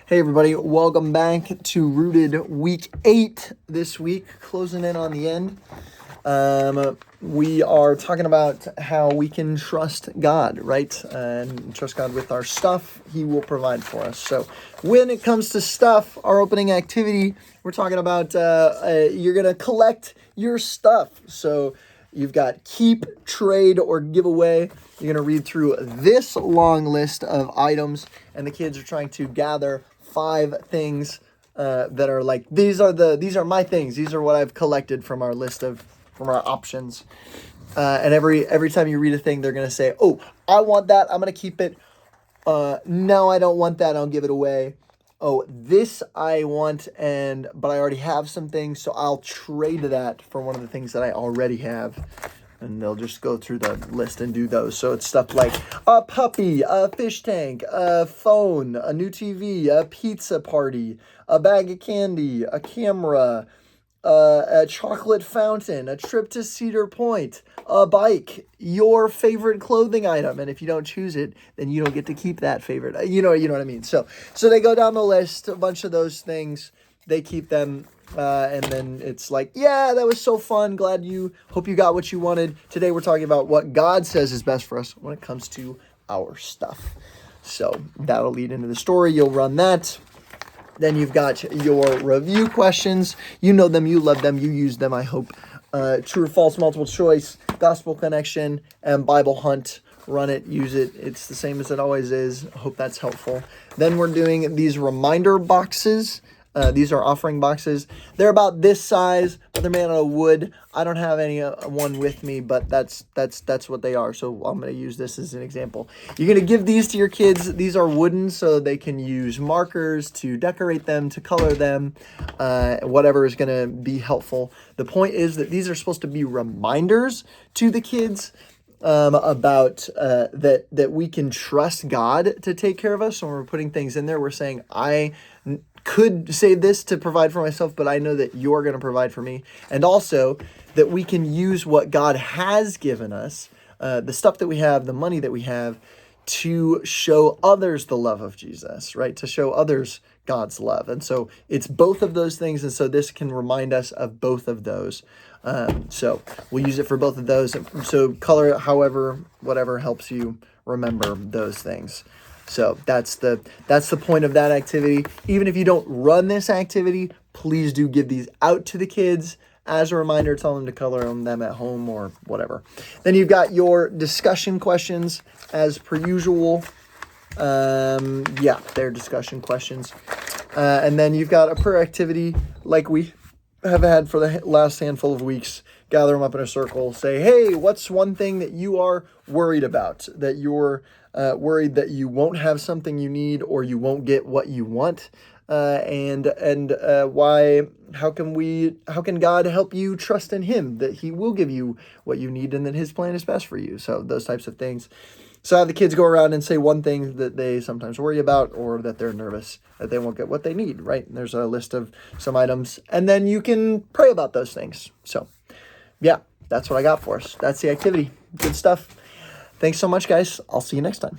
Hey everybody, welcome back to Rooted Week 8 this week, closing in on the end. We are talking about how we can trust God, right? And trust God with our stuff. He will provide for us. So when it comes to stuff, our opening activity, we're talking about you're going to collect your stuff. So you've got keep, trade, or give away. You're going to read through this long list of items, and the kids are trying to gather 5 things that are like, these are my things. These are what I've collected from our options. And every time you read a thing, they're going to say, oh, I want that. I'm going to keep it. No, I don't want that. I'll give it away. Oh, this I want, but I already have some things, so I'll trade that for one of the things that I already have. And they'll just go through the list and do those. So it's stuff like a puppy, a fish tank, a phone, a new TV, a pizza party, a bag of candy, a camera, a chocolate fountain, a trip to Cedar Point, a bike, your favorite clothing item. And if you don't choose it, then you don't get to keep that favorite. You know what I mean? So they go down the list, a bunch of those things. They keep them. And then it's like, yeah, that was so fun. Hope you got what you wanted. Today we're talking about what God says is best for us when it comes to our stuff. So that'll lead into the story. You'll run that. Then you've got your review questions. You know them, you love them, you use them, I hope. True or false, multiple choice, gospel connection, and Bible hunt. Run it, use it. It's the same as it always is. I hope that's helpful. Then we're doing these reminder boxes. These are offering boxes. They're about this size, but they're made out of wood. I don't have any one with me, but that's what they are. So I'm going to use this as an example. You're going to give these to your kids. These are wooden, so they can use markers to decorate them, to color them, whatever is going to be helpful. The point is that these are supposed to be reminders to the kids about that we can trust God to take care of us. So when we're putting things in there, we're saying, I could say this to provide for myself, but I know that you're going to provide for me. And also that we can use what God has given us, the stuff that we have, the money that we have, to show others the love of Jesus, right? To show others God's love. And so it's both of those things. And so this can remind us of both of those. So we'll use it for both of those. So color it however, whatever helps you remember those things. So that's the point of that activity. Even if you don't run this activity, please do give these out to the kids as a reminder. Tell them to color them at home or whatever. Then you've got your discussion questions as per usual. They're discussion questions. And then you've got a prayer activity like we have had for the last handful of weeks. Gather them up in a circle. Say, hey, what's one thing that you are worried about? That you're worried that you won't have something you need or you won't get what you want? And why? How can God help you trust in Him that He will give you what you need and that His plan is best for you? So those types of things. So have the kids go around and say one thing that they sometimes worry about or that they're nervous that they won't get what they need, right? And there's a list of some items, and then you can pray about those things. So, yeah, that's what I got for us. That's the activity. Good stuff. Thanks so much, guys. I'll see you next time.